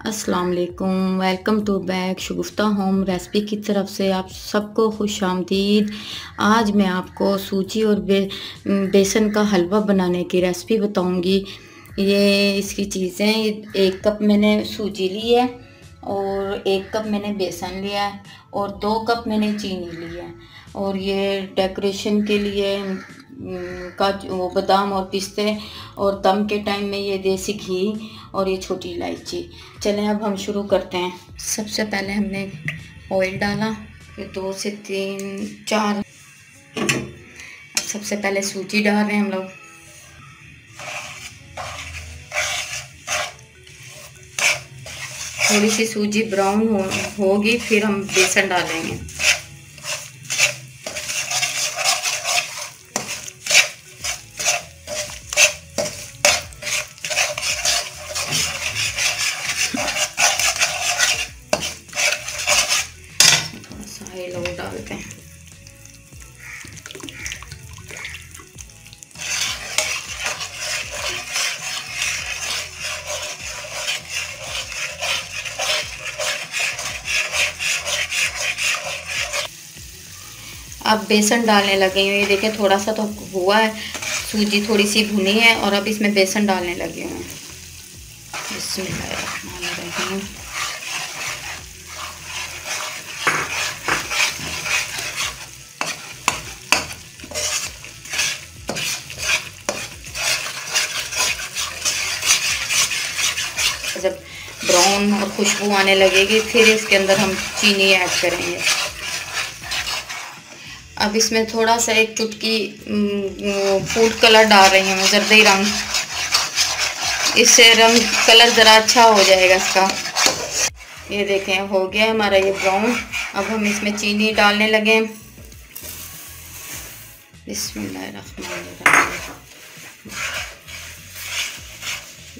अस्सलाम वालेकुम, welcome to back Shagufta home recipe की तरफ से आप सबको खुश आमदीद। आज मैं आपको सूजी और बेसन का हलवा बनाने की रेसिपी बताऊंगी। ये इसकी चीज़ें, 1 कप मैंने सूजी ली है और 1 कप मैंने बेसन लिया है और 2 कप मैंने चीनी ली है। और ये डेकोरेशन के लिए काजू, वो बादाम और पिस्ते, और दम के टाइम में ये देसी घी और ये छोटी इलायची। चलें अब हम शुरू करते हैं। सबसे पहले हमने ऑयल डाला, फिर 2 से 3 4। सबसे पहले सूजी डाल रहे हैं हम लोग। थोड़ी सी सूजी ब्राउन होगी फिर हम बेसन डालेंगे। थोड़ा सा लोग डालते हैं। अब बेसन डालने लगे हूँ। ये देखें थोड़ा सा तो हुआ है, सूजी थोड़ी सी भुनी है और अब इसमें बेसन डालने लगे हुए हैं। बिस्मिल्लाहिर्रहमानिर्रहीम। जब ब्राउन और खुशबू आने लगेगी फिर इसके अंदर हम चीनी ऐड करेंगे। अब इसमें थोड़ा सा 1 चुटकी फूड कलर डाल रही हूँ मैं, जर्दी रंग। इससे रंग कलर ज़रा अच्छा हो जाएगा इसका। ये देखें हो गया हमारा ये ब्राउन। अब हम इसमें चीनी डालने लगे। बिस्मिल्लाहिर्रहमानिर्रहीम,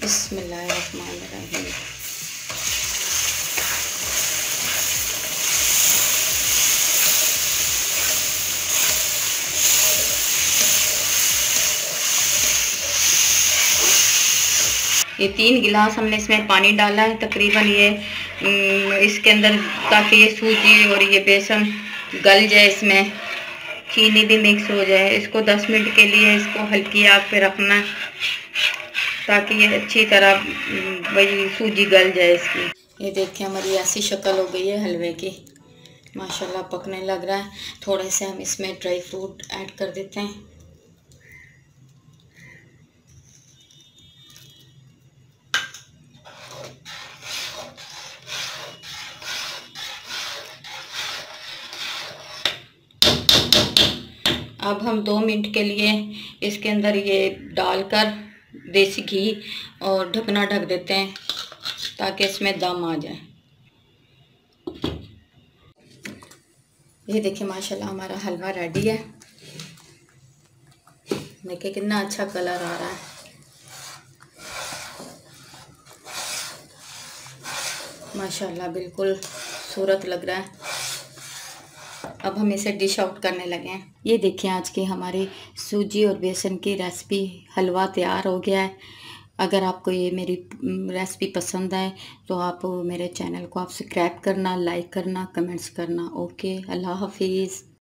बिस्मिल्लाहिर्रहमानिर्रहीम। ये 3 गिलास हमने इसमें पानी डाला है तकरीबन। ये इसके अंदर, ताकि ये सूजी और ये बेसन गल जाए, इसमें चीनी भी मिक्स हो जाए। इसको 10 मिनट के लिए इसको हल्की आग पे रखना ताकि ये अच्छी तरह वही सूजी गल जाए इसकी। ये देखिए हमारी ऐसी शक्ल हो गई है हलवे की, माशाल्लाह पकने लग रहा है। थोड़े से हम इसमें ड्राई फ्रूट ऐड कर देते हैं। अब हम 2 मिनट के लिए इसके अंदर ये डालकर देसी घी और ढकना ढक देते हैं ताकि इसमें दम आ जाए। ये देखिए माशाल्लाह हमारा हलवा रेडी है। देखिए कितना अच्छा कलर आ रहा है। माशाल्लाह बिल्कुल खूबसूरत लग रहा है। अब हम इसे डिश आउट करने लगे हैं। ये देखिए आज की हमारी सूजी और बेसन की रेसिपी हलवा तैयार हो गया है। अगर आपको ये मेरी रेसिपी पसंद आए तो आप मेरे चैनल को आप सब्सक्राइब करना, लाइक करना, कमेंट्स करना। ओके, अल्लाह हाफिज़।